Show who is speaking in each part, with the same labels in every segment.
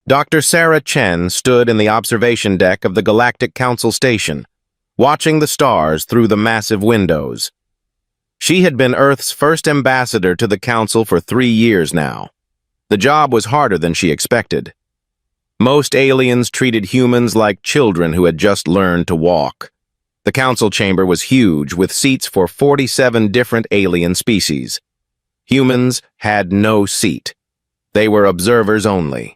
Speaker 1: Dr. Sarah Chen stood in the observation deck of the Galactic Council station, watching the stars through the massive windows. She had been Earth's first ambassador to the Council for 3 years now. The job was harder than she expected. Most aliens treated humans like children who had just learned to walk. The Council chamber was huge, with seats for 47 different alien species. Humans had no seat. They were observers only.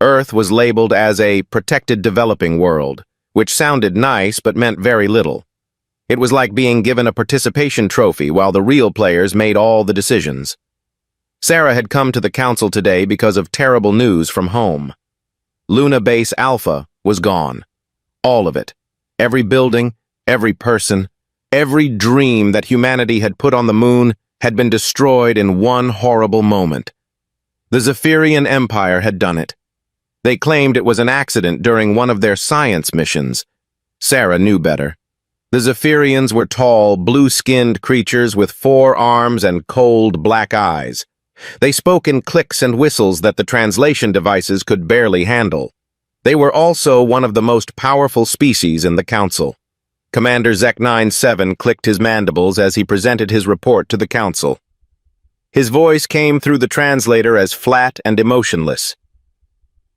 Speaker 1: Earth was labeled as a protected developing world, which sounded nice but meant very little. It was like being given a participation trophy while the real players made all the decisions. Sarah had come to the Council today because of terrible news from home. Luna Base Alpha was gone. All of it. Every building, every person, every dream that humanity had put on the moon had been destroyed in one horrible moment. The Zephyrian Empire had done it. They claimed it was an accident during one of their science missions. Sarah knew better. The Zephyrians were tall, blue-skinned creatures with 4 arms and cold black eyes. They spoke in clicks and whistles that the translation devices could barely handle. They were also one of the most powerful species in the Council. Commander Zek-97 clicked his mandibles as he presented his report to the Council. His voice came through the translator as flat and emotionless.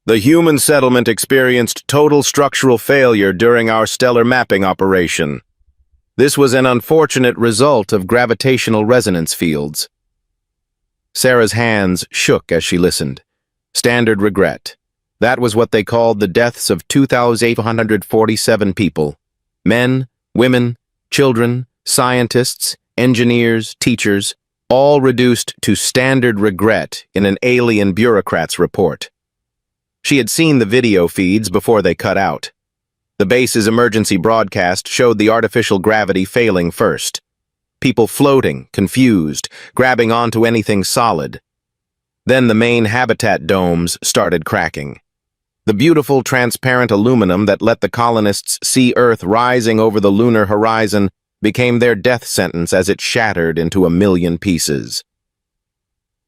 Speaker 1: The human settlement experienced total structural failure during our stellar mapping operation. This was an unfortunate result of gravitational resonance fields. Sarah's hands shook as she listened. Standard regret. That was what they called the deaths of 2,847 people. Men, women, children, scientists, engineers, teachers, all reduced to standard regret in an alien bureaucrat's report. She had seen the video feeds before they cut out. The base's emergency broadcast showed the artificial gravity failing first. People floating, confused, grabbing onto anything solid. Then the main habitat domes started cracking. The beautiful transparent aluminum that let the colonists see Earth rising over the lunar horizon became their death sentence as it shattered into a million pieces.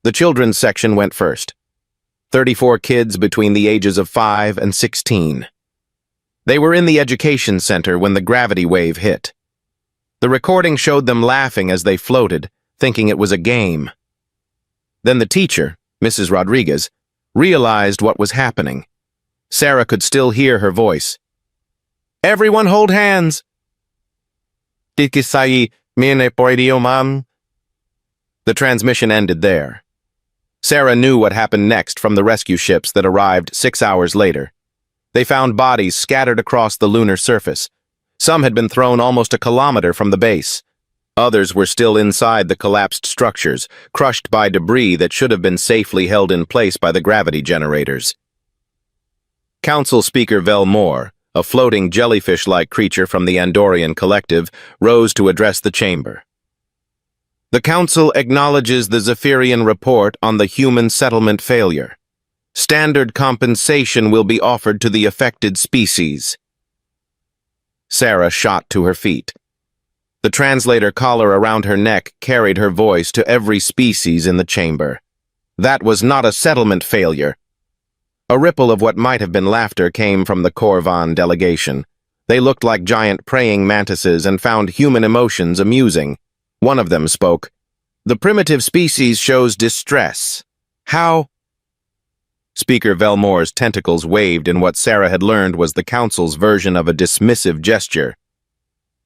Speaker 1: The children's section went first. 34 kids between the ages of 5 and 16. They were in the education center when the gravity wave hit. The recording showed them laughing as they floated, thinking it was a game. Then the teacher, Mrs. Rodriguez, realized what was happening. Sarah could still hear her voice. "Everyone hold hands!" The transmission ended there. Sarah knew what happened next from the rescue ships that arrived 6 hours later. They found bodies scattered across the lunar surface. Some had been thrown almost a kilometer from the base. Others were still inside the collapsed structures, crushed by debris that should have been safely held in place by the gravity generators. Council Speaker Velmore, a floating jellyfish-like creature from the Andorian Collective, rose to address the chamber. The Council acknowledges the Zephyrian report on the human settlement failure. Standard compensation will be offered to the affected species. Sarah shot to her feet. The translator collar around her neck carried her voice to every species in the chamber. That was not a settlement failure. A ripple of what might have been laughter came from the Corvan delegation. They looked like giant praying mantises and found human emotions amusing. One of them spoke. "The primitive species shows distress. How?" Speaker Velmore's tentacles waved in what Sarah had learned was the Council's version of a dismissive gesture.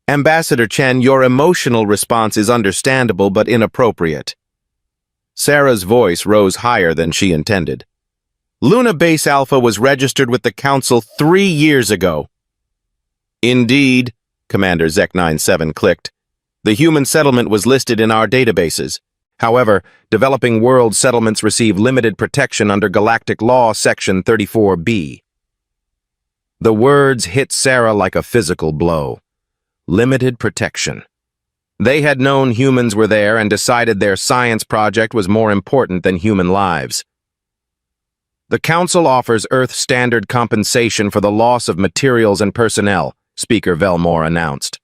Speaker 1: "Ambassador Chen, your emotional response is understandable but inappropriate." Sarah's voice rose higher than she intended. "Luna Base Alpha was registered with the Council 3 years ago." "Indeed," Commander Zek-97 clicked. "The human settlement was listed in our databases. However, developing world settlements receive limited protection under Galactic Law Section 34B. The words hit Sarah like a physical blow. Limited protection. They had known humans were there and decided their science project was more important than human lives. The Council offers Earth standard compensation for the loss of materials and personnel, Speaker Velmore announced.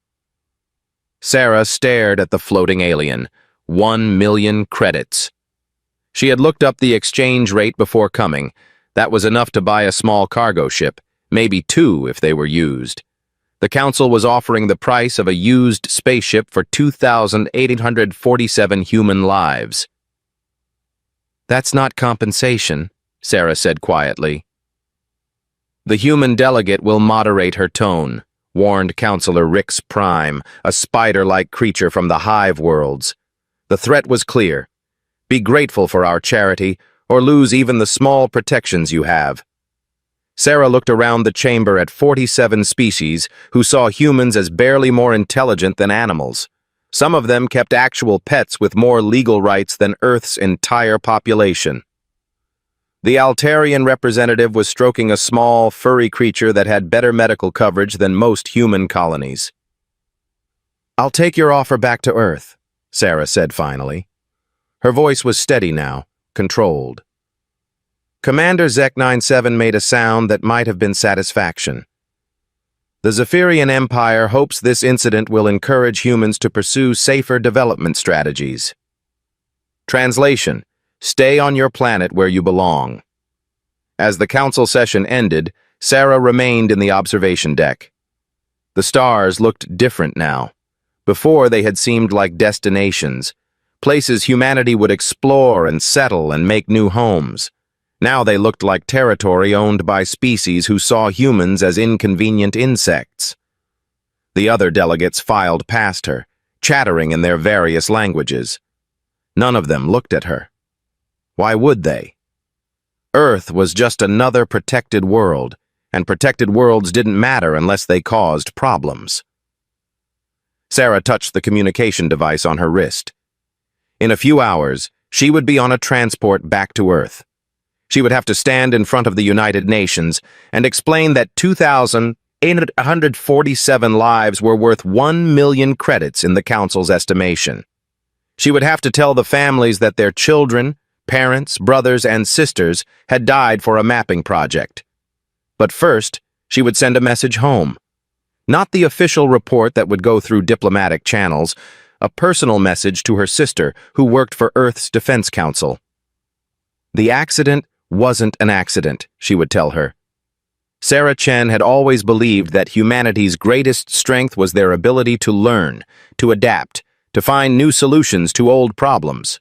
Speaker 1: Sarah stared at the floating alien. 1 million credits. She had looked up the exchange rate before coming. That was enough to buy a small cargo ship, maybe two if they were used. The Council was offering the price of a used spaceship for 2,847 human lives. "That's not compensation," Sarah said quietly. "The human delegate will moderate her tone," warned Counselor Rix Prime, a spider-like creature from the hive worlds. The threat was clear. Be grateful for our charity, or lose even the small protections you have. Sarah looked around the chamber at 47 species who saw humans as barely more intelligent than animals. Some of them kept actual pets with more legal rights than Earth's entire population. The Altarian representative was stroking a small, furry creature that had better medical coverage than most human colonies. "I'll take your offer back to Earth," Sarah said finally. Her voice was steady now, controlled. Commander Zek 97 made a sound that might have been satisfaction. "The Zephyrian Empire hopes this incident will encourage humans to pursue safer development strategies." Translation: Stay on your planet where you belong. As the council session ended, Sarah remained in the observation deck. The stars looked different now. Before, they had seemed like destinations, places humanity would explore and settle and make new homes. Now they looked like territory owned by species who saw humans as inconvenient insects. The other delegates filed past her, chattering in their various languages. None of them looked at her. Why would they? Earth was just another protected world, and protected worlds didn't matter unless they caused problems. Sarah touched the communication device on her wrist. In a few hours, she would be on a transport back to Earth. She would have to stand in front of the United Nations and explain that 2,847 lives were worth 1 million credits in the Council's estimation. She would have to tell the families that their children, parents, brothers, and sisters had died for a mapping project. But first, she would send a message home. Not the official report that would go through diplomatic channels, a personal message to her sister who worked for Earth's Defense Council. The accident wasn't an accident, she would tell her. Sarah Chen had always believed that humanity's greatest strength was their ability to learn, to adapt, to find new solutions to old problems.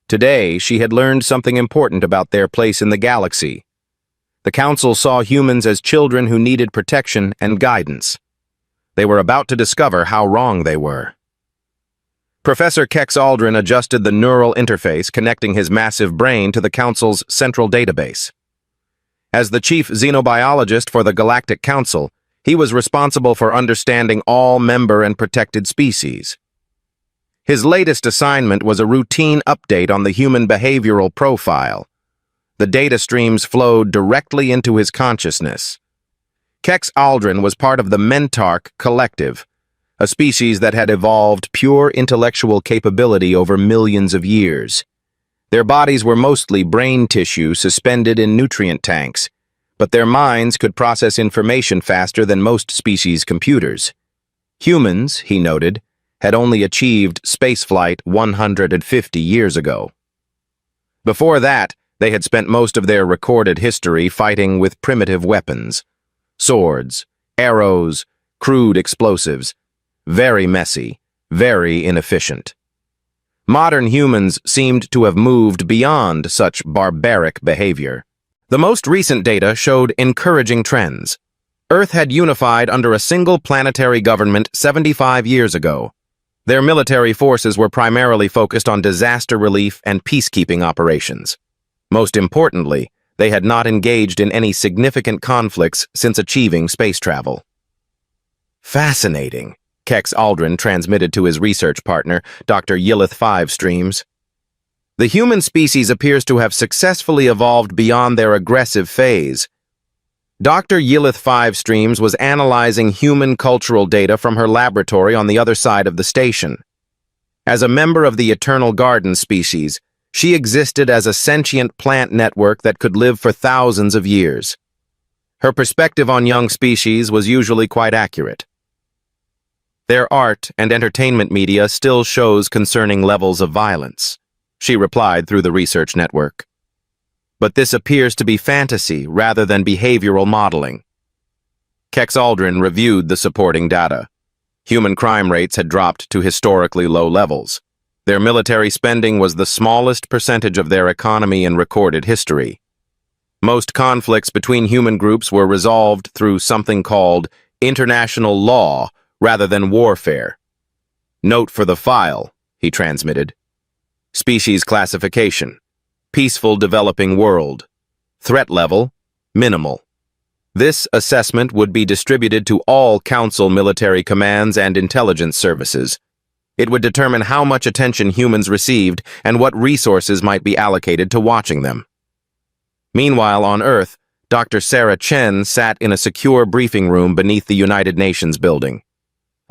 Speaker 1: Today, she had learned something important about their place in the galaxy. The Council saw humans as children who needed protection and guidance. They were about to discover how wrong they were. Professor Kex Aldrin adjusted the neural interface connecting his massive brain to the Council's central database. As the chief xenobiologist for the Galactic Council, he was responsible for understanding all member and protected species. His latest assignment was a routine update on the human behavioral profile. The data streams flowed directly into his consciousness. Kex Aldrin was part of the Mentarch Collective, a species that had evolved pure intellectual capability over millions of years. Their bodies were mostly brain tissue suspended in nutrient tanks, but their minds could process information faster than most species' computers. Humans, he noted, had only achieved spaceflight 150 years ago. Before that, they had spent most of their recorded history fighting with primitive weapons. Swords, arrows, crude explosives. Very messy, very inefficient. Modern humans seemed to have moved beyond such barbaric behavior. The most recent data showed encouraging trends. Earth had unified under a single planetary government 75 years ago. Their military forces were primarily focused on disaster relief and peacekeeping operations. Most importantly, they had not engaged in any significant conflicts since achieving space travel. Fascinating, Kex Aldrin transmitted to his research partner, Dr. Yillith 5 Streams. The human species appears to have successfully evolved beyond their aggressive phase. Dr. Yillith 5 Streams was analyzing human cultural data from her laboratory on the other side of the station. As a member of the Eternal Garden species, she existed as a sentient plant network that could live for thousands of years. Her perspective on young species was usually quite accurate. Their art and entertainment media still shows concerning levels of violence, she replied through the research network. but this appears to be fantasy rather than behavioral modeling. Kex Aldrin reviewed the supporting data. Human crime rates had dropped to historically low levels. Their military spending was the smallest percentage of their economy in recorded history. Most conflicts between human groups were resolved through something called international law rather than warfare. Note for the file, he transmitted. Species classification. Peaceful developing world. Threat level, minimal. This assessment would be distributed to all Council military commands and intelligence services. It would determine how much attention humans received and what resources might be allocated to watching them. Meanwhile, on Earth, Dr. Sarah Chen sat in a secure briefing room beneath the United Nations building.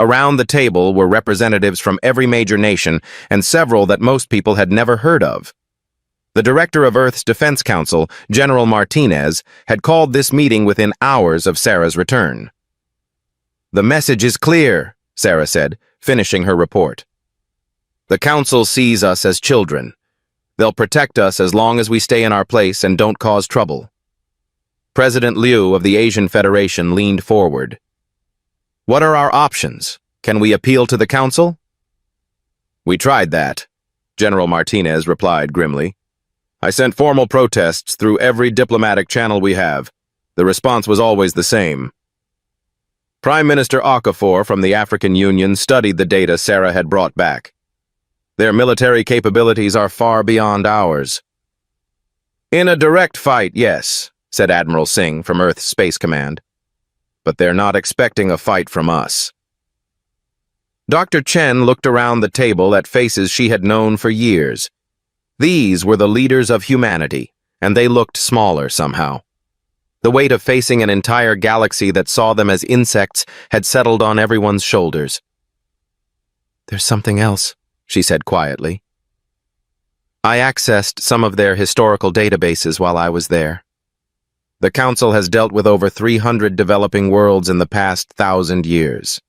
Speaker 1: Around the table were representatives from every major nation and several that most people had never heard of. The director of Earth's Defense Council, General Martinez, had called this meeting within hours of Sarah's return. "The message is clear," Sarah said, finishing her report. "The Council sees us as children. They'll protect us as long as we stay in our place and don't cause trouble." President Liu of the Asian Federation leaned forward. "What are our options? Can we appeal to the Council?" "We tried that," General Martinez replied grimly. "I sent formal protests through every diplomatic channel we have. The response was always the same." Prime Minister Okafor from the African Union studied the data Sarah had brought back. "Their military capabilities are far beyond ours." "In a direct fight, yes," said Admiral Singh from Earth's Space Command. "But they're not expecting a fight from us." Dr. Chen looked around the table at faces she had known for years. These were the leaders of humanity, and they looked smaller somehow. The weight of facing an entire galaxy that saw them as insects had settled on everyone's shoulders. "There's something else," she said quietly. "I accessed some of their historical databases while I was there. The Council has dealt with over 300 developing worlds in the past 1,000 years."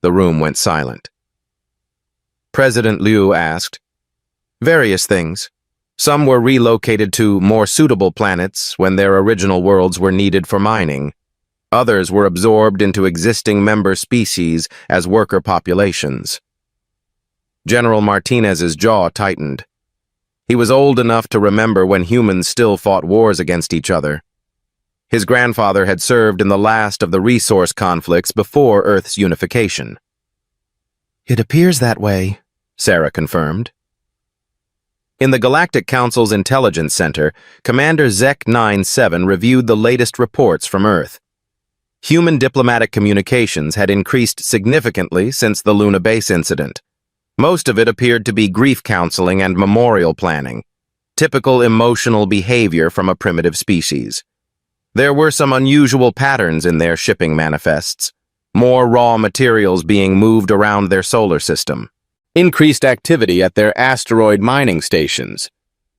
Speaker 1: The room went silent. President Liu asked, "Various things. Some were relocated to more suitable planets when their original worlds were needed for mining. Others were absorbed into existing member species as worker populations." General Martinez's jaw tightened. He was old enough to remember when humans still fought wars against each other. His grandfather had served in the last of the resource conflicts before Earth's unification. "It appears that way," Sarah confirmed. In the Galactic Council's Intelligence Center, Commander Zek 97 reviewed the latest reports from Earth. Human diplomatic communications had increased significantly since the Luna Base incident. Most of it appeared to be grief counseling and memorial planning, typical emotional behavior from a primitive species. There were some unusual patterns in their shipping manifests, more raw materials being moved around their solar system. Increased activity at their asteroid mining stations,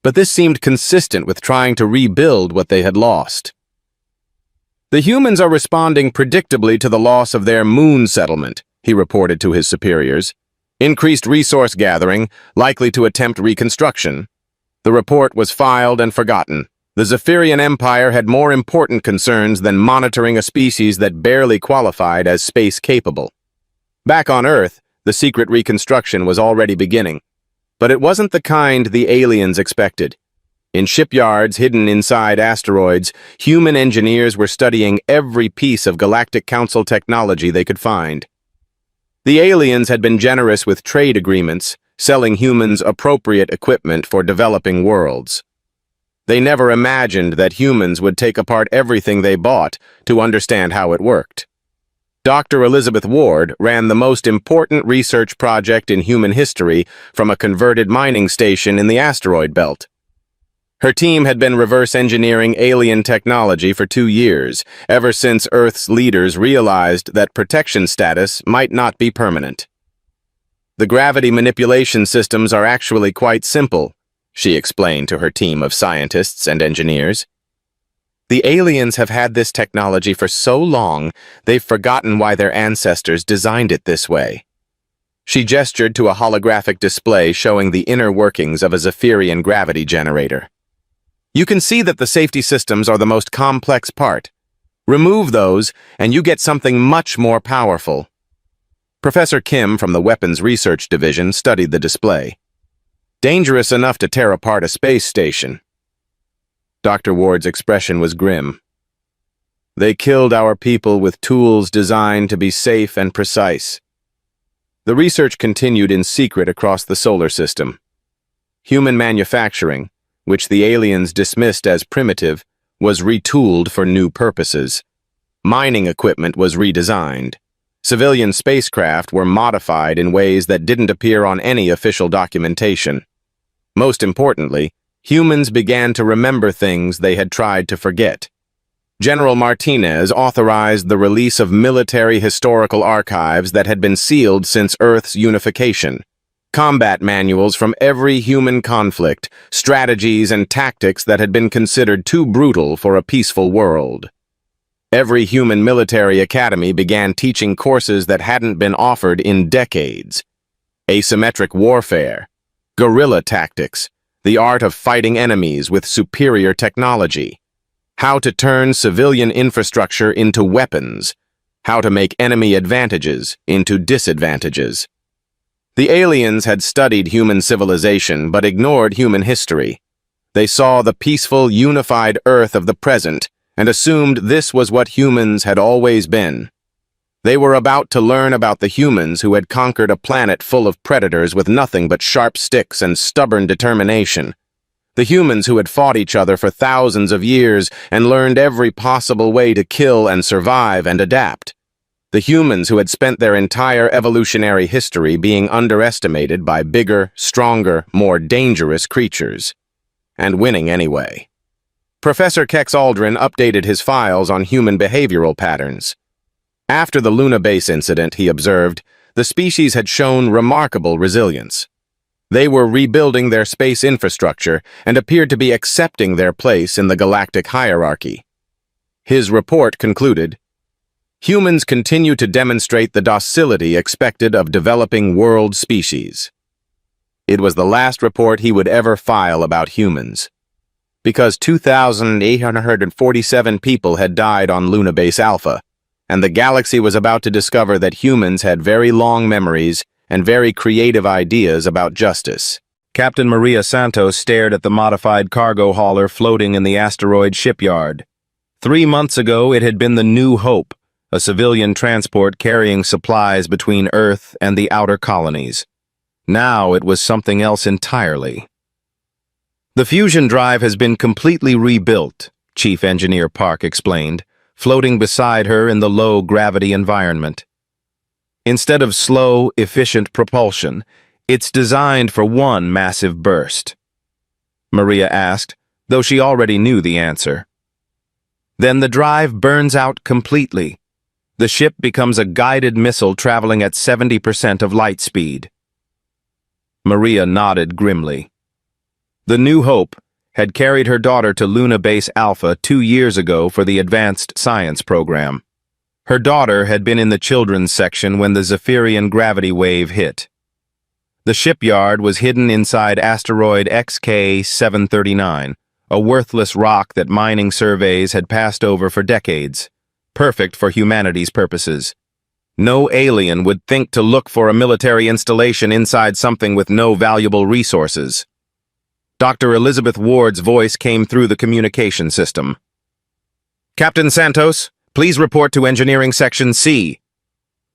Speaker 1: but this seemed consistent with trying to rebuild what they had lost. "The humans are responding predictably to the loss of their moon settlement," he reported to his superiors. "Increased resource gathering, likely to attempt reconstruction." The report was filed and forgotten. The Zephyrian Empire had more important concerns than monitoring a species that barely qualified as space-capable. Back on Earth, the secret reconstruction was already beginning. But it wasn't the kind the aliens expected. In shipyards hidden inside asteroids, human engineers were studying every piece of Galactic Council technology they could find. The aliens had been generous with trade agreements, selling humans appropriate equipment for developing worlds. They never imagined that humans would take apart everything they bought to understand how it worked. Dr. Elizabeth Ward ran the most important research project in human history from a converted mining station in the asteroid belt. Her team had been reverse engineering alien technology for 2 years, ever since Earth's leaders realized that protection status might not be permanent. "The gravity manipulation systems are actually quite simple," she explained to her team of scientists and engineers. "The aliens have had this technology for so long, they've forgotten why their ancestors designed it this way." She gestured to a holographic display showing the inner workings of a Zephyrian gravity generator. You can see that the safety systems are the most complex part. Remove those, and you get something much more powerful. Professor Kim from the Weapons Research Division studied the display. Dangerous enough to tear apart a space station. Dr. Ward's expression was grim. They killed our people with tools designed to be safe and precise. The research continued in secret across the solar system. Human manufacturing, which the aliens dismissed as primitive, was retooled for new purposes. Mining equipment was redesigned. Civilian spacecraft were modified in ways that didn't appear on any official documentation. Most importantly, humans began to remember things they had tried to forget. General Martinez authorized the release of military historical archives that had been sealed since Earth's unification. Combat manuals from every human conflict, strategies and tactics that had been considered too brutal for a peaceful world. Every human military academy began teaching courses that hadn't been offered in decades. Asymmetric warfare, guerrilla tactics, the art of fighting enemies with superior technology, how to turn civilian infrastructure into weapons, how to make enemy advantages into disadvantages. The aliens had studied human civilization but ignored human history. They saw the peaceful, unified Earth of the present and assumed this was what humans had always been. They were about to learn about the humans who had conquered a planet full of predators with nothing but sharp sticks and stubborn determination. The humans who had fought each other for thousands of years and learned every possible way to kill and survive and adapt. The humans who had spent their entire evolutionary history being underestimated by bigger, stronger, more dangerous creatures. And winning anyway. Professor Kex Aldrin updated his files on human behavioral patterns. After the Luna Base incident, he observed, the species had shown remarkable resilience. They were rebuilding their space infrastructure and appeared to be accepting their place in the galactic hierarchy. His report concluded, humans continue to demonstrate the docility expected of developing world species. It was the last report he would ever file about humans. Because 2,847 people had died on Luna Base Alpha, and the galaxy was about to discover that humans had very long memories and very creative ideas about justice. Captain Maria Santos stared at the modified cargo hauler floating in the asteroid shipyard. 3 months ago, it had been the New Hope, a civilian transport carrying supplies between Earth and the outer colonies. Now it was something else entirely. The fusion drive has been completely rebuilt, Chief Engineer Park explained, floating beside her in the low-gravity environment. Instead of slow, efficient propulsion, it's designed for one massive burst. Maria asked, though she already knew the answer. Then the drive burns out completely. The ship becomes a guided missile traveling at 70% of light speed. Maria nodded grimly. The New Hope had carried her daughter to Luna Base Alpha 2 years ago for the Advanced Science program. Her daughter had been in the children's section when the Zephyrian gravity wave hit. The shipyard was hidden inside asteroid XK-739, a worthless rock that mining surveys had passed over for decades, perfect for humanity's purposes. No alien would think to look for a military installation inside something with no valuable resources. Dr. Elizabeth Ward's voice came through the communication system. Captain Santos, please report to Engineering Section C.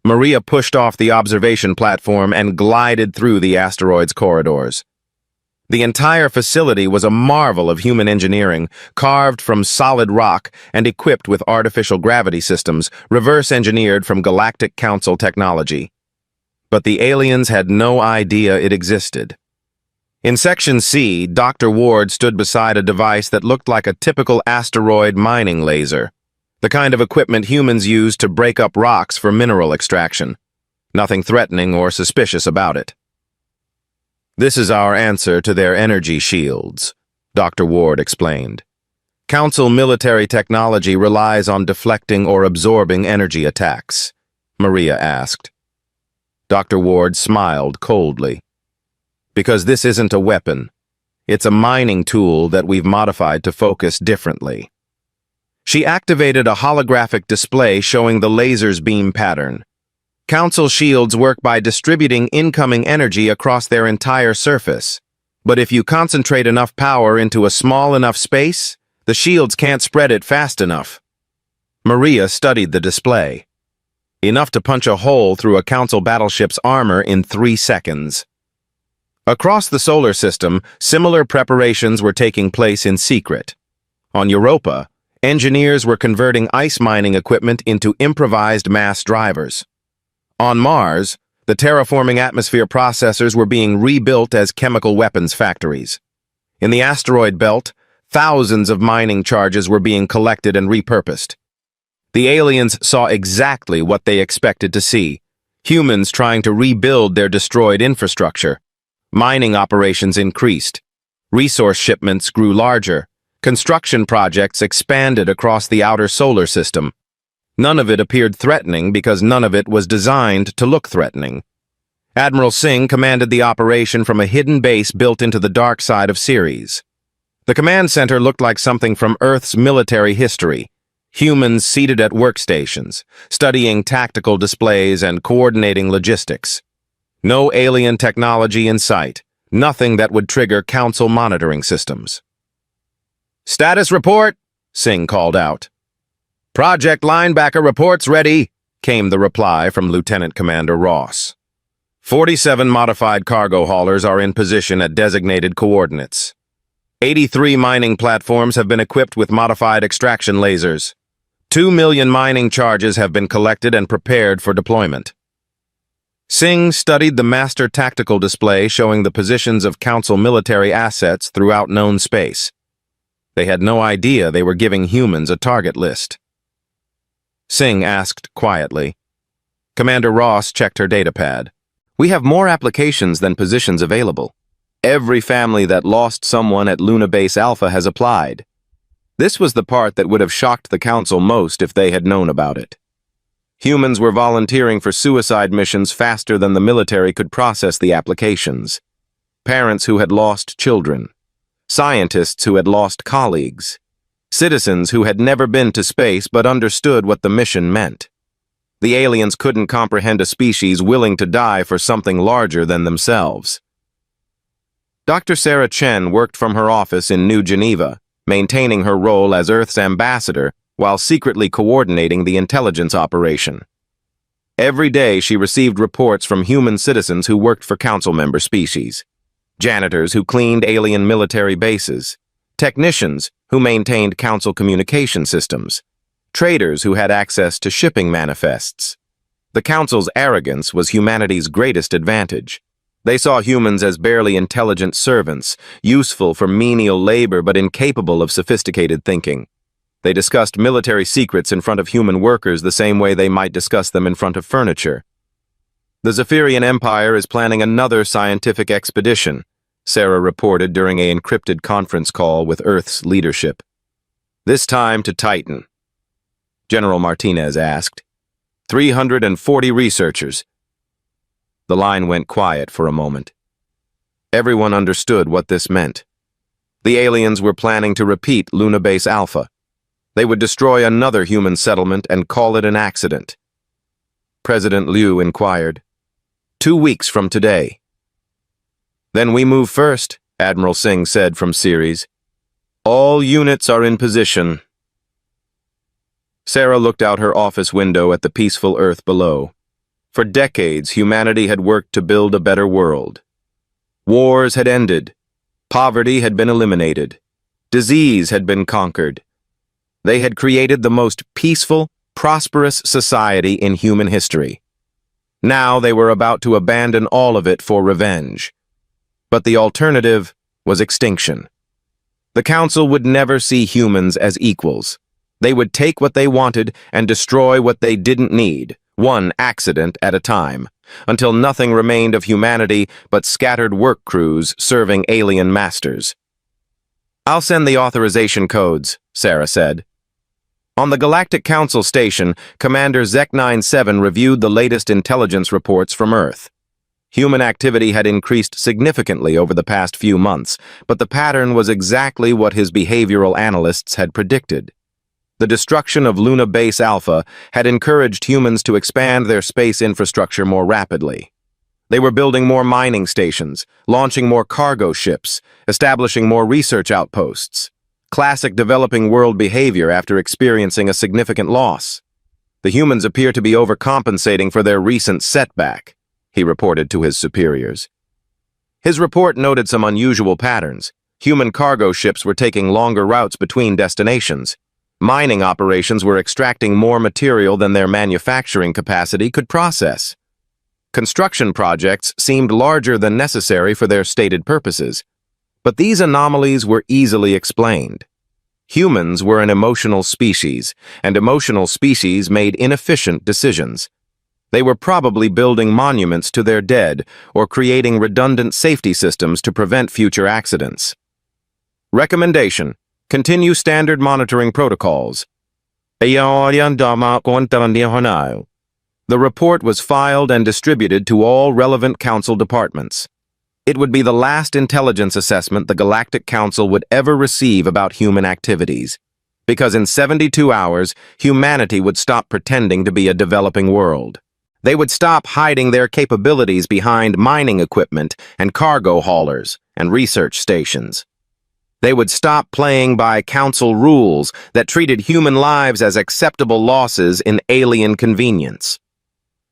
Speaker 1: Maria pushed off the observation platform and glided through the asteroid's corridors. The entire facility was a marvel of human engineering, carved from solid rock and equipped with artificial gravity systems, reverse-engineered from Galactic Council technology. But the aliens had no idea it existed. In Section C, Dr. Ward stood beside a device that looked like a typical asteroid mining laser, the kind of equipment humans use to break up rocks for mineral extraction. Nothing threatening or suspicious about it. This is our answer to their energy shields, Dr. Ward explained. Council military technology relies on deflecting or absorbing energy attacks, Maria asked. Dr. Ward smiled coldly. Because this isn't a weapon. It's a mining tool that we've modified to focus differently. She activated a holographic display showing the laser's beam pattern. Council shields work by distributing incoming energy across their entire surface. But if you concentrate enough power into a small enough space, the shields can't spread it fast enough. Maria studied the display. Enough to punch a hole through a Council battleship's armor in 3 seconds. Across the solar system, similar preparations were taking place in secret. On Europa, engineers were converting ice mining equipment into improvised mass drivers. On Mars, the terraforming atmosphere processors were being rebuilt as chemical weapons factories. In the asteroid belt, thousands of mining charges were being collected and repurposed. The aliens saw exactly what they expected to see: humans trying to rebuild their destroyed infrastructure. Mining operations increased. Resource shipments grew larger. Construction projects expanded across the outer solar system. None of it appeared threatening because none of it was designed to look threatening. Admiral Singh commanded the operation from a hidden base built into the dark side of Ceres. The command center looked like something from Earth's military history. Humans seated at workstations, studying tactical displays and coordinating logistics. No alien technology in sight, nothing that would trigger Council monitoring systems. "Status report," Singh called out. "Project Linebacker reports ready," came the reply from Lieutenant Commander Ross. 47 modified cargo haulers are in position at designated coordinates. 83 mining platforms have been equipped with modified extraction lasers. 2 million mining charges have been collected and prepared for deployment. Singh studied the master tactical display showing the positions of Council military assets throughout known space. They had no idea they were giving humans a target list. Singh asked quietly. Commander Ross checked her datapad. "We have more applications than positions available. Every family that lost someone at Luna Base Alpha has applied." This was the part that would have shocked the Council most if they had known about it. Humans were volunteering for suicide missions faster than the military could process the applications. Parents who had lost children. Scientists who had lost colleagues. Citizens who had never been to space but understood what the mission meant. The aliens couldn't comprehend a species willing to die for something larger than themselves. Dr. Sarah Chen worked from her office in New Geneva, maintaining her role as Earth's ambassador while secretly coordinating the intelligence operation. Every day she received reports from human citizens who worked for Council member species. Janitors who cleaned alien military bases. Technicians who maintained Council communication systems. Traders who had access to shipping manifests. The Council's arrogance was humanity's greatest advantage. They saw humans as barely intelligent servants, useful for menial labor but incapable of sophisticated thinking. They discussed military secrets in front of human workers the same way they might discuss them in front of furniture. "The Zephyrian Empire is planning another scientific expedition," Sarah reported during an encrypted conference call with Earth's leadership. "This time to Titan." General Martinez asked. 340 researchers. The line went quiet for a moment. Everyone understood what this meant. The aliens were planning to repeat Luna Base Alpha. They would destroy another human settlement and call it an accident. President Liu inquired. 2 weeks from today. "Then we move first," Admiral Singh said from Ceres. "All units are in position." Sarah looked out her office window at the peaceful Earth below. For decades, humanity had worked to build a better world. Wars had ended. Poverty had been eliminated. Disease had been conquered. They had created the most peaceful, prosperous society in human history. Now they were about to abandon all of it for revenge. But the alternative was extinction. The Council would never see humans as equals. They would take what they wanted and destroy what they didn't need, one accident at a time, until nothing remained of humanity but scattered work crews serving alien masters. "I'll send the authorization codes," Sarah said. On the Galactic Council station, Commander Zek 97 reviewed the latest intelligence reports from Earth. Human activity had increased significantly over the past few months, but the pattern was exactly what his behavioral analysts had predicted. The destruction of Luna Base Alpha had encouraged humans to expand their space infrastructure more rapidly. They were building more mining stations, launching more cargo ships, establishing more research outposts. Classic developing world behavior after experiencing a significant loss. The humans appear to be overcompensating for their recent setback, he reported to his superiors. His report noted some unusual patterns. Human cargo ships were taking longer routes between destinations. Mining operations were extracting more material than their manufacturing capacity could process. Construction projects seemed larger than necessary for their stated purposes. But these anomalies were easily explained. Humans were an emotional species, and emotional species made inefficient decisions. They were probably building monuments to their dead or creating redundant safety systems to prevent future accidents. Recommendation: continue standard monitoring protocols. The report was filed and distributed to all relevant council departments. It would be the last intelligence assessment the Galactic Council would ever receive about human activities, because in 72 hours, humanity would stop pretending to be a developing world. They would stop hiding their capabilities behind mining equipment and cargo haulers and research stations. They would stop playing by council rules that treated human lives as acceptable losses in alien convenience.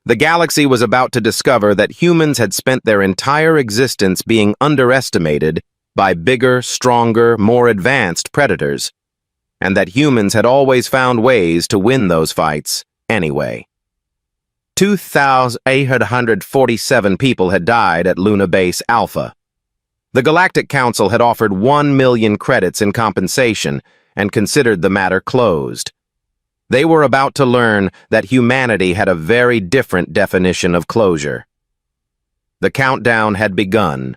Speaker 1: The galaxy was about to discover that humans had spent their entire existence being underestimated by bigger, stronger, more advanced predators, and that humans had always found ways to win those fights anyway. 2,847 people had died at Luna Base Alpha. The Galactic Council had offered 1 million credits in compensation and considered the matter closed. They were about to learn that humanity had a very different definition of closure. The countdown had begun.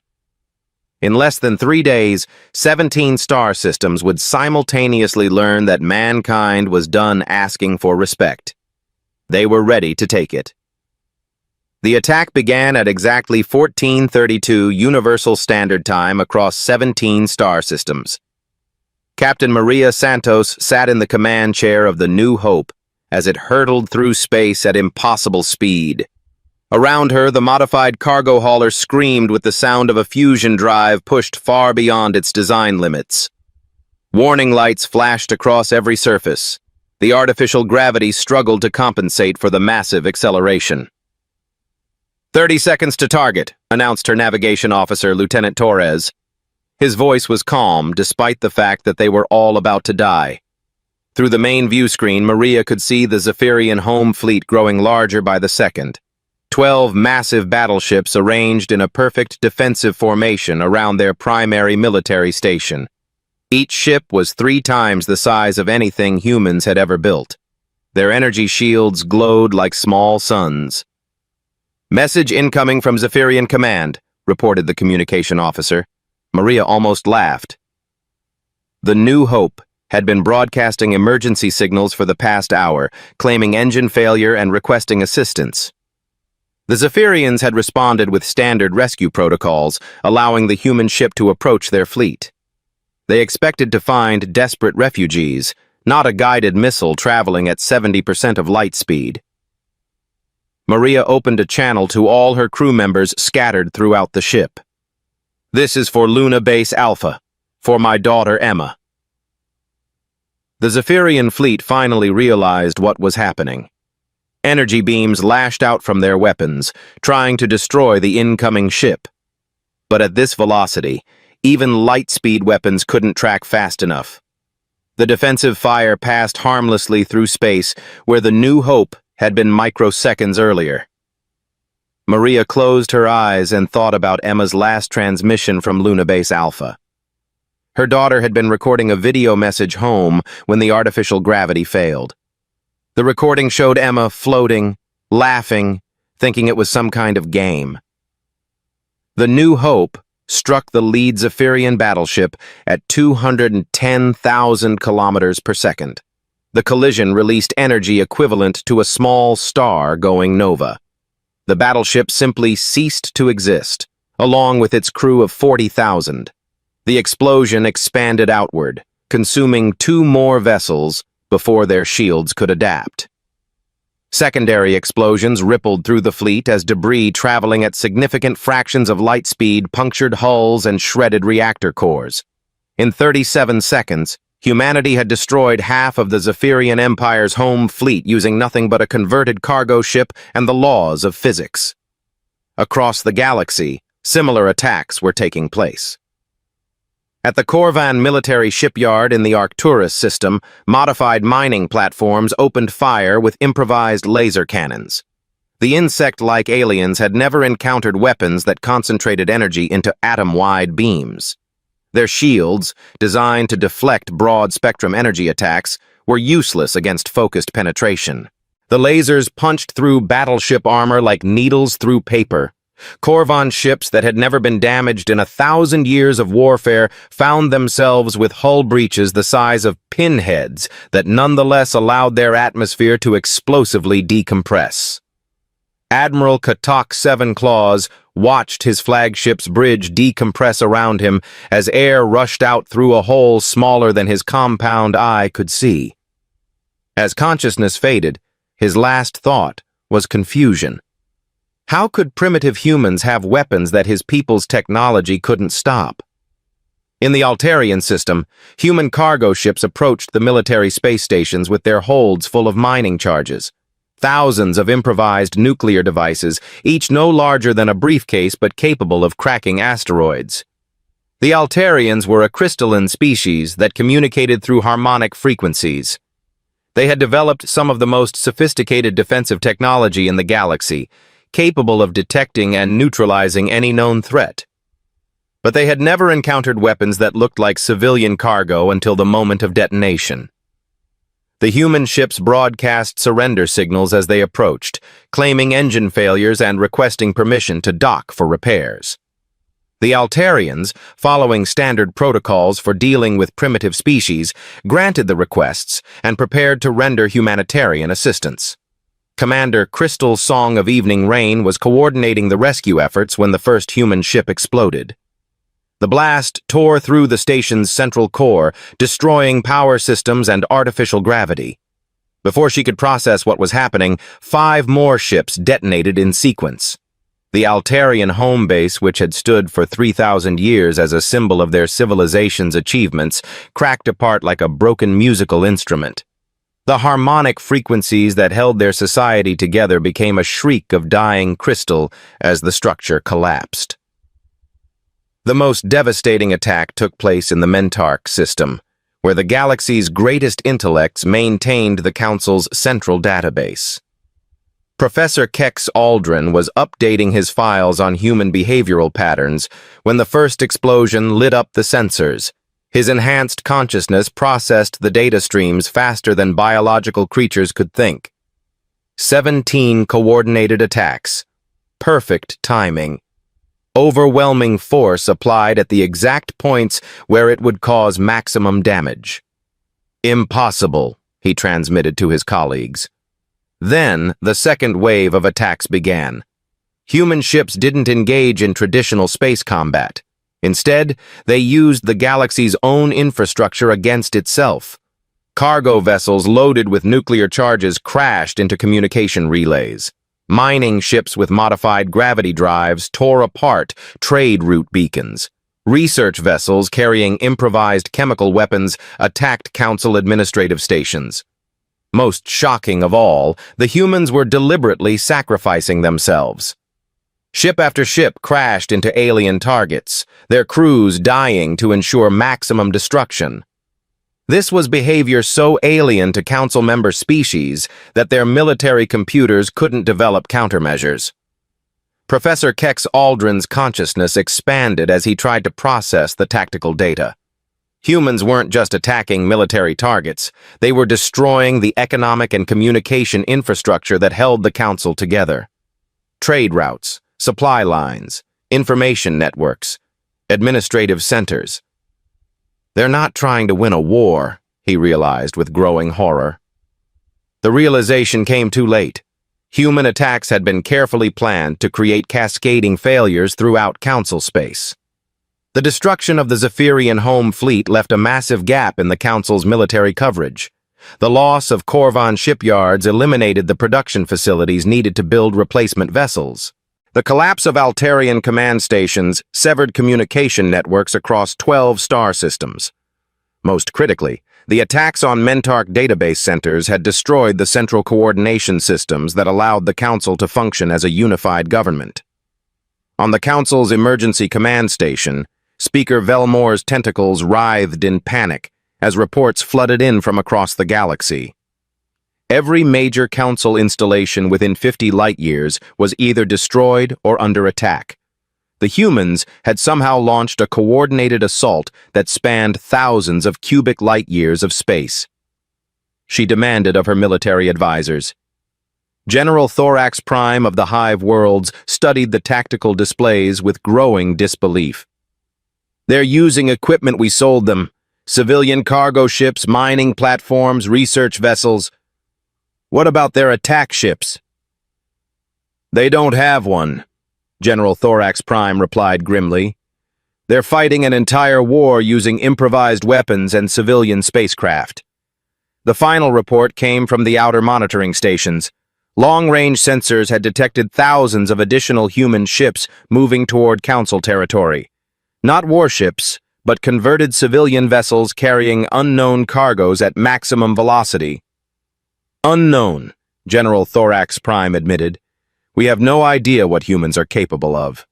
Speaker 1: In less than 3 days, 17 star systems would simultaneously learn that mankind was done asking for respect. They were ready to take it. The attack began at exactly 14:32 Universal Standard Time across 17 star systems. Captain Maria Santos sat in the command chair of the New Hope as it hurtled through space at impossible speed. Around her, the modified cargo hauler screamed with the sound of a fusion drive pushed far beyond its design limits. Warning lights flashed across every surface. The artificial gravity struggled to compensate for the massive acceleration. 30 seconds to target, announced her navigation officer, Lieutenant Torres. His voice was calm, despite the fact that they were all about to die. Through the main view screen, Maria could see the Zephyrian home fleet growing larger by the second. 12 massive battleships arranged in a perfect defensive formation around their primary military station. Each ship was 3 times the size of anything humans had ever built. Their energy shields glowed like small suns. "Message incoming from Zephyrian Command," reported the communication officer. Maria almost laughed. The New Hope had been broadcasting emergency signals for the past hour, claiming engine failure and requesting assistance. The Zephyrians had responded with standard rescue protocols, allowing the human ship to approach their fleet. They expected to find desperate refugees, not a guided missile traveling at 70% of light speed. Maria opened a channel to all her crew members scattered throughout the ship. "This is for Luna Base Alpha, for my daughter Emma." The Zephyrian fleet finally realized what was happening. Energy beams lashed out from their weapons, trying to destroy the incoming ship. But at this velocity, even light-speed weapons couldn't track fast enough. The defensive fire passed harmlessly through space, where the New Hope had been microseconds earlier. Maria closed her eyes and thought about Emma's last transmission from Luna Base Alpha. Her daughter had been recording a video message home when the artificial gravity failed. The recording showed Emma floating, laughing, thinking it was some kind of game. The New Hope struck the lead Zephyrian battleship at 210,000 kilometers per second. The collision released energy equivalent to a small star going nova. The battleship simply ceased to exist, along with its crew of 40,000. The explosion expanded outward, consuming 2 more vessels before their shields could adapt. Secondary explosions rippled through the fleet as debris traveling at significant fractions of light speed punctured hulls and shredded reactor cores. In 37 seconds, humanity had destroyed half of the Zephyrian Empire's home fleet using nothing but a converted cargo ship and the laws of physics. Across the galaxy, similar attacks were taking place. At the Corvan military shipyard in the Arcturus system, modified mining platforms opened fire with improvised laser cannons. The insect-like aliens had never encountered weapons that concentrated energy into atom-wide beams. Their shields, designed to deflect broad-spectrum energy attacks, were useless against focused penetration. The lasers punched through battleship armor like needles through paper. Corvan ships that had never been damaged in 1,000 years of warfare found themselves with hull breaches the size of pinheads that nonetheless allowed their atmosphere to explosively decompress. Admiral Katak Seven Claws watched his flagship's bridge decompress around him as air rushed out through a hole smaller than his compound eye could see. As consciousness faded, his last thought was confusion. How could primitive humans have weapons that his people's technology couldn't stop? In the Altarian system, human cargo ships approached the military space stations with their holds full of mining charges. Thousands of improvised nuclear devices, each no larger than a briefcase but capable of cracking asteroids. The Altarians were a crystalline species that communicated through harmonic frequencies. They had developed some of the most sophisticated defensive technology in the galaxy, capable of detecting and neutralizing any known threat. But they had never encountered weapons that looked like civilian cargo until the moment of detonation. The human ships broadcast surrender signals as they approached, claiming engine failures and requesting permission to dock for repairs. The Altarians, following standard protocols for dealing with primitive species, granted the requests and prepared to render humanitarian assistance. Commander Crystal Song of Evening Rain was coordinating the rescue efforts when the first human ship exploded. The blast tore through the station's central core, destroying power systems and artificial gravity. Before she could process what was happening, 5 more ships detonated in sequence. The Altarian home base, which had stood for 3,000 years as a symbol of their civilization's achievements, cracked apart like a broken musical instrument. The harmonic frequencies that held their society together became a shriek of dying crystal as the structure collapsed. The most devastating attack took place in the Mentarch system, where the galaxy's greatest intellects maintained the Council's central database. Professor Kex Aldrin was updating his files on human behavioral patterns when the first explosion lit up the sensors. His enhanced consciousness processed the data streams faster than biological creatures could think. 17 coordinated attacks. Perfect timing. Overwhelming force applied at the exact points where it would cause maximum damage. Impossible, he transmitted to his colleagues. Then, the second wave of attacks began. Human ships didn't engage in traditional space combat. Instead, they used the galaxy's own infrastructure against itself. Cargo vessels loaded with nuclear charges crashed into communication relays. Mining ships with modified gravity drives tore apart trade route beacons. Research vessels carrying improvised chemical weapons attacked Council administrative stations. Most shocking of all, the humans were deliberately sacrificing themselves. Ship after ship crashed into alien targets, their crews dying to ensure maximum destruction. This was behavior so alien to Council member species that their military computers couldn't develop countermeasures. Professor Kex Aldrin's consciousness expanded as he tried to process the tactical data. Humans weren't just attacking military targets, they were destroying the economic and communication infrastructure that held the Council together. Trade routes, supply lines, information networks, administrative centers. They're not trying to win a war, he realized with growing horror. The realization came too late. Human attacks had been carefully planned to create cascading failures throughout Council space. The destruction of the Zephyrian home fleet left a massive gap in the Council's military coverage. The loss of Corvan shipyards eliminated the production facilities needed to build replacement vessels. The collapse of Altarian command stations severed communication networks across 12 star systems. Most critically, the attacks on Mentarch database centers had destroyed the central coordination systems that allowed the Council to function as a unified government. On the Council's emergency command station, Speaker Velmore's tentacles writhed in panic as reports flooded in from across the galaxy. Every major Council installation within 50 light-years was either destroyed or under attack. The humans had somehow launched a coordinated assault that spanned thousands of cubic light-years of space. She demanded of her military advisors. General Thorax Prime of the Hive Worlds studied the tactical displays with growing disbelief. "They're using equipment we sold them. Civilian cargo ships, mining platforms, research vessels. What about their attack ships?" "They don't have one," General Thorax Prime replied grimly. "They're fighting an entire war using improvised weapons and civilian spacecraft." The final report came from the outer monitoring stations. Long-range sensors had detected thousands of additional human ships moving toward Council territory. Not warships, but converted civilian vessels carrying unknown cargoes at maximum velocity. "Unknown," General Thorax Prime admitted. "We have no idea what humans are capable of."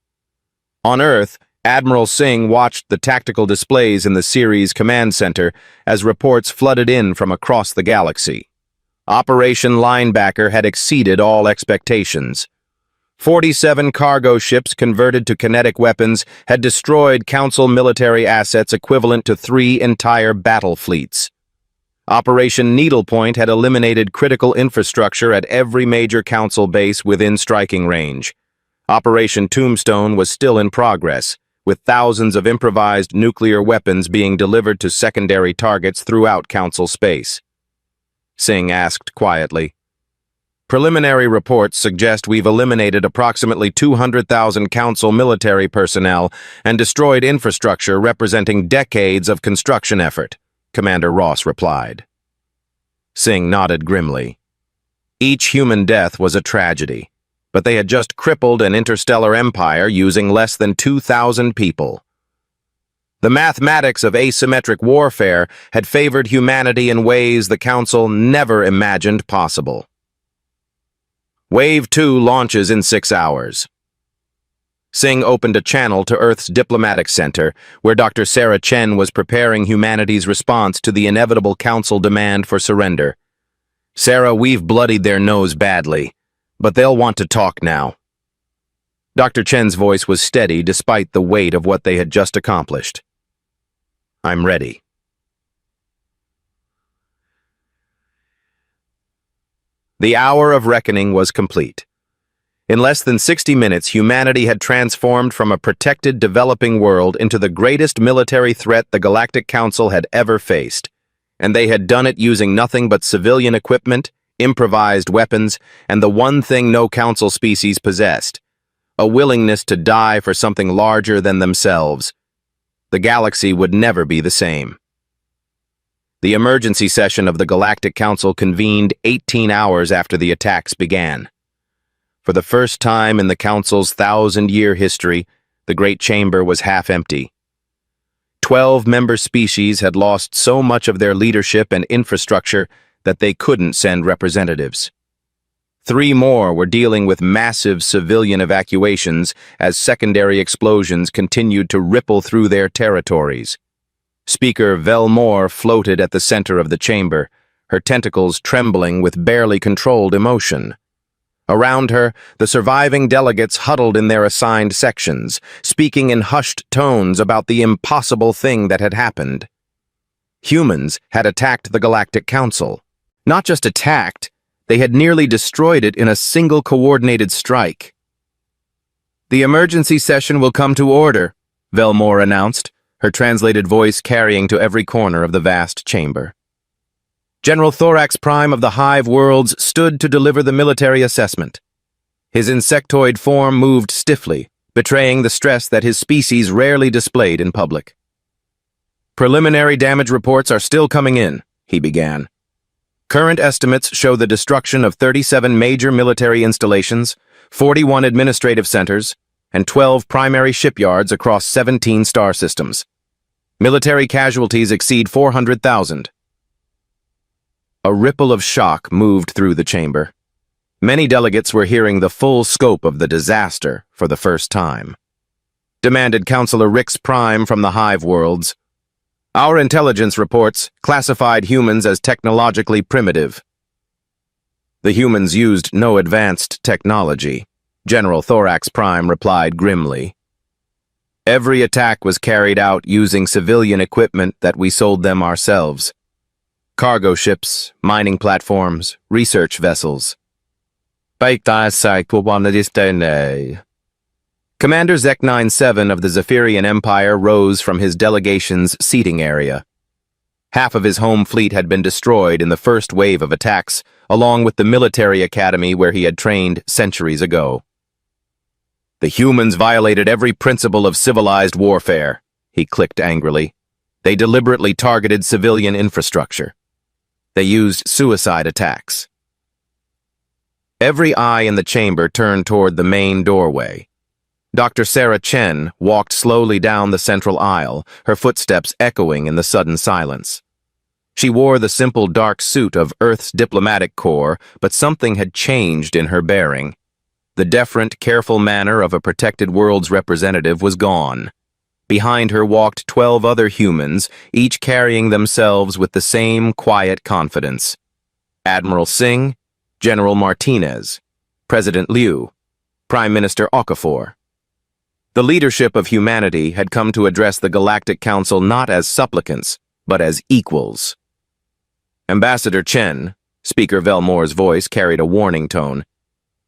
Speaker 1: On Earth, Admiral Singh watched the tactical displays in the Ceres Command Center as reports flooded in from across the galaxy. Operation Linebacker had exceeded all expectations. 47 cargo ships converted to kinetic weapons had destroyed Council military assets equivalent to 3 entire battle fleets. Operation Needlepoint had eliminated critical infrastructure at every major Council base within striking range. Operation Tombstone was still in progress, with thousands of improvised nuclear weapons being delivered to secondary targets throughout Council space. Singh asked quietly. "Preliminary reports suggest we've eliminated approximately 200,000 Council military personnel and destroyed infrastructure representing decades of construction effort," Commander Ross replied. Singh nodded grimly. Each human death was a tragedy, but they had just crippled an interstellar empire using less than 2,000 people. The mathematics of asymmetric warfare had favored humanity in ways the Council never imagined possible. Wave 2 launches in 6 hours. Singh opened a channel to Earth's diplomatic center, where Dr. Sarah Chen was preparing humanity's response to the inevitable Council demand for surrender. "Sarah, we've bloodied their nose badly, but they'll want to talk now." Dr. Chen's voice was steady despite the weight of what they had just accomplished. "I'm ready." The hour of reckoning was complete. In less than 60 minutes, humanity had transformed from a protected, developing world into the greatest military threat the Galactic Council had ever faced, and they had done it using nothing but civilian equipment, improvised weapons, and the one thing no Council species possessed, a willingness to die for something larger than themselves. The galaxy would never be the same. The emergency session of the Galactic Council convened 18 hours after the attacks began. For the first time in the Council's 1,000-year history, the Great Chamber was half empty. 12 member species had lost so much of their leadership and infrastructure that they couldn't send representatives. 3 more were dealing with massive civilian evacuations as secondary explosions continued to ripple through their territories. Speaker Velmore floated at the center of the chamber, her tentacles trembling with barely controlled emotion. Around her, the surviving delegates huddled in their assigned sections, speaking in hushed tones about the impossible thing that had happened. Humans had attacked the Galactic Council. Not just attacked, they had nearly destroyed it in a single coordinated strike. "The emergency session will come to order," Velmore announced, her translated voice carrying to every corner of the vast chamber. General Thorax Prime of the Hive Worlds stood to deliver the military assessment. His insectoid form moved stiffly, betraying the stress that his species rarely displayed in public. Preliminary damage reports are still coming in, he began. Current estimates show the destruction of 37 major military installations, 41 administrative centers, and 12 primary shipyards across 17 star systems. Military casualties exceed 400,000. A ripple of shock moved through the chamber. Many delegates were hearing the full scope of the disaster for the first time. Demanded Counselor Rix Prime from the Hive Worlds. Our intelligence reports classified humans as technologically primitive. The humans used no advanced technology, General Thorax Prime replied grimly. Every attack was carried out using civilian equipment that we sold them ourselves. Cargo ships, mining platforms, research vessels. Commander Zek-97 of the Zephyrian Empire rose from his delegation's seating area. Half of his home fleet had been destroyed in the first wave of attacks, along with the military academy where he had trained centuries ago. The humans violated every principle of civilized warfare, he clicked angrily. They deliberately targeted civilian infrastructure. They used suicide attacks. Every eye in the chamber turned toward the main doorway. Dr. Sarah Chen walked slowly down the central aisle, her footsteps echoing in the sudden silence. She wore the simple dark suit of Earth's diplomatic corps, but something had changed in her bearing. The deferent, careful manner of a protected world's representative was gone. Behind her walked 12 other humans, each carrying themselves with the same quiet confidence. Admiral Singh, General Martinez, President Liu, Prime Minister Okafor. The leadership of humanity had come to address the Galactic Council not as supplicants, but as equals. Ambassador Chen, Speaker Velmore's voice carried a warning tone.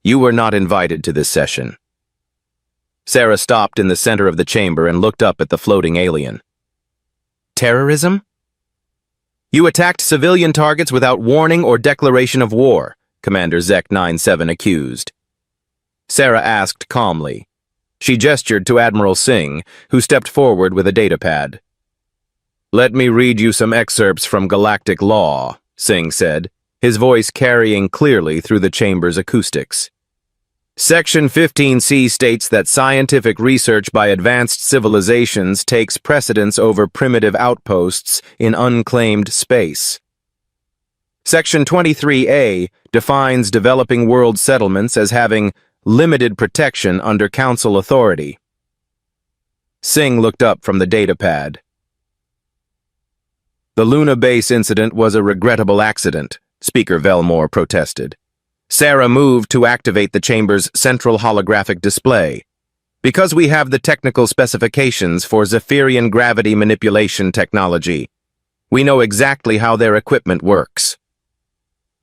Speaker 1: You were not invited to this session. Sarah stopped in the center of the chamber and looked up at the floating alien. Terrorism? You attacked civilian targets without warning or declaration of war, Commander Zek-97 accused. Sarah asked calmly. She gestured to Admiral Singh, who stepped forward with a datapad. Let me read you some excerpts from Galactic law, Singh said, his voice carrying clearly through the chamber's acoustics. Section 15C states that scientific research by advanced civilizations takes precedence over primitive outposts in unclaimed space. Section 23A defines developing world settlements as having limited protection under Council authority. Singh looked up from the datapad. The Luna base incident was a regrettable accident, Speaker Velmore protested. Sarah moved to activate the chamber's central holographic display. Because we have the technical specifications for Zephyrian gravity manipulation technology, we know exactly how their equipment works.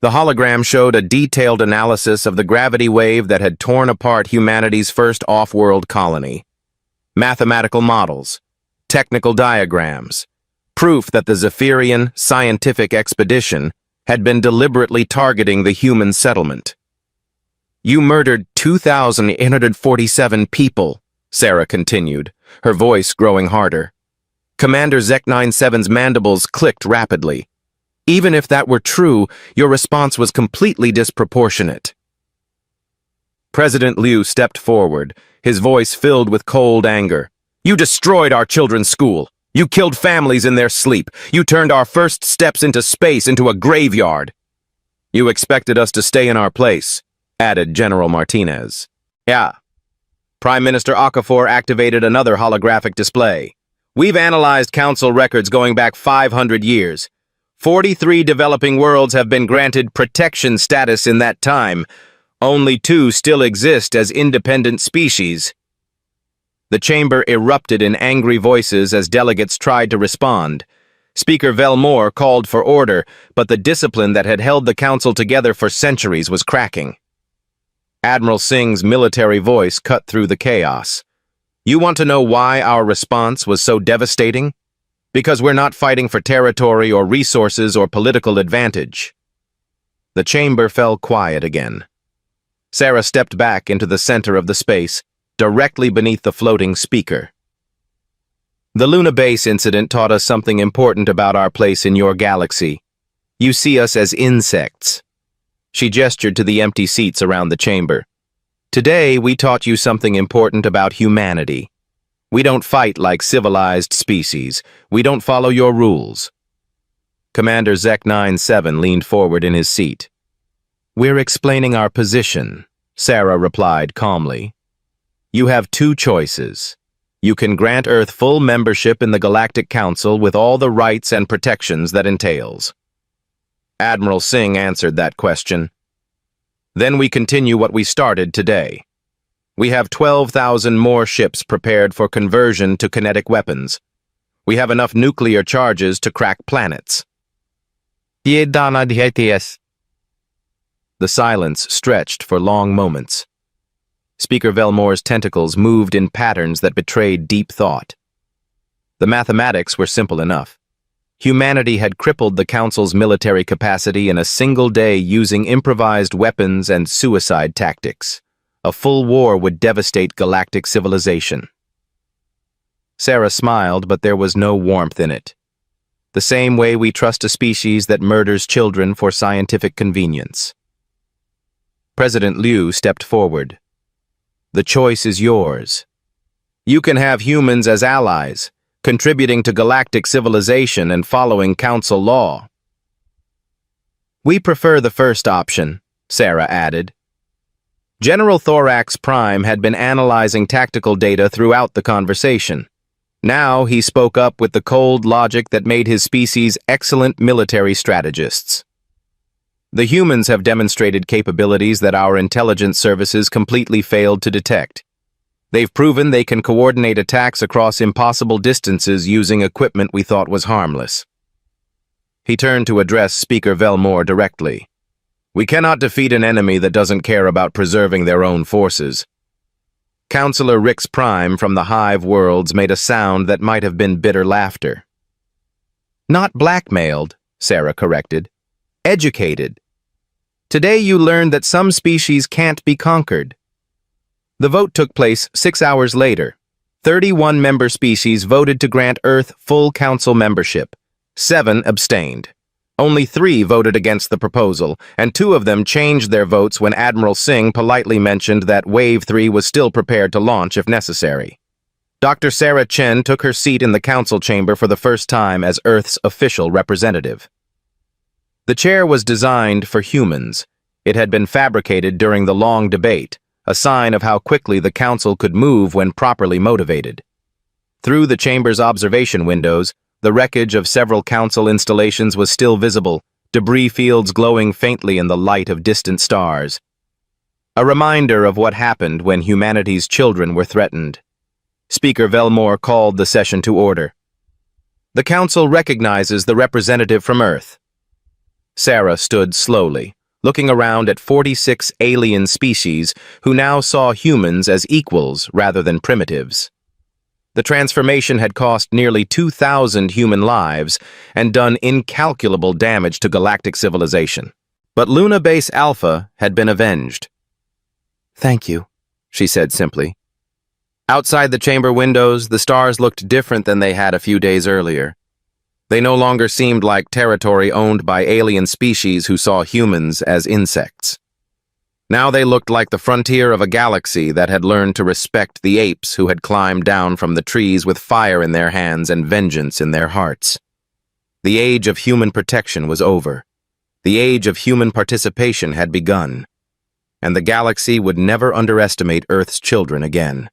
Speaker 1: The hologram showed a detailed analysis of the gravity wave that had torn apart humanity's first off-world colony. Mathematical models, technical diagrams, proof that the Zephyrian scientific expedition had been deliberately targeting the human settlement. You murdered 2,847 people, Sarah continued, her voice growing harder. Commander Zek-97's mandibles clicked rapidly. Even if that were true, your response was completely disproportionate. President Liu stepped forward, his voice filled with cold anger. You destroyed our children's school. You killed families in their sleep. You turned our first steps into space into a graveyard. You expected us to stay in our place, added General Martinez. Yeah. Prime Minister Okafor activated another holographic display. We've analyzed Council records going back 500 years. 43 developing worlds have been granted protection status in that time. Only 2 still exist as independent species. The chamber erupted in angry voices as delegates tried to respond. Speaker Velmore called for order, but the discipline that had held the council together for centuries was cracking. Admiral Singh's military voice cut through the chaos. You want to know why our response was so devastating? Because we're not fighting for territory or resources or political advantage. The chamber fell quiet again. Sarah stepped back into the center of the space, directly beneath the floating speaker. The Luna Base incident taught us something important about our place in your galaxy. You see us as insects. She gestured to the empty seats around the chamber. Today, we taught you something important about humanity. We don't fight like civilized species. We don't follow your rules. Commander Zek 97 leaned forward in his seat. We're explaining our position, Sarah replied calmly. You have two choices. You can grant Earth full membership in the Galactic Council with all the rights and protections that entails. Admiral Singh answered that question. Then we continue what we started today. We have 12,000 more ships prepared for conversion to kinetic weapons. We have enough nuclear charges to crack planets. The silence stretched for long moments. Speaker Velmore's tentacles moved in patterns that betrayed deep thought. The mathematics were simple enough. Humanity had crippled the Council's military capacity in a single day using improvised weapons and suicide tactics. A full war would devastate galactic civilization. Sarah smiled, but there was no warmth in it. The same way we trust a species that murders children for scientific convenience. President Liu stepped forward. The choice is yours. You can have humans as allies, contributing to galactic civilization and following Council law. We prefer the first option, Sarah added. General Thorax Prime had been analyzing tactical data throughout the conversation. Now he spoke up with the cold logic that made his species excellent military strategists. The humans have demonstrated capabilities that our intelligence services completely failed to detect. They've proven they can coordinate attacks across impossible distances using equipment we thought was harmless. He turned to address Speaker Velmore directly. We cannot defeat an enemy that doesn't care about preserving their own forces. Counselor Rix Prime from the Hive Worlds made a sound that might have been bitter laughter. Not blackmailed, Sarah corrected. Educated. Today you learned that some species can't be conquered. The vote took place 6 hours later. 31 member species voted to grant Earth full Council membership. 7 abstained. Only 3 voted against the proposal, and 2 of them changed their votes when Admiral Singh politely mentioned that Wave 3 was still prepared to launch if necessary. Dr. Sarah Chen took her seat in the Council chamber for the first time as Earth's official representative. The chair was designed for humans. It had been fabricated during the long debate, a sign of how quickly the Council could move when properly motivated. Through the chamber's observation windows, the wreckage of several Council installations was still visible, debris fields glowing faintly in the light of distant stars. A reminder of what happened when humanity's children were threatened. Speaker Velmore called the session to order. The Council recognizes the representative from Earth. Sarah stood slowly, looking around at 46 alien species who now saw humans as equals rather than primitives. The transformation had cost nearly 2,000 human lives and done incalculable damage to galactic civilization. But Luna Base Alpha had been avenged. Thank you, she said simply. Outside the chamber windows, the stars looked different than they had a few days earlier. They no longer seemed like territory owned by alien species who saw humans as insects. Now they looked like the frontier of a galaxy that had learned to respect the apes who had climbed down from the trees with fire in their hands and vengeance in their hearts. The age of human protection was over. The age of human participation had begun. And the galaxy would never underestimate Earth's children again.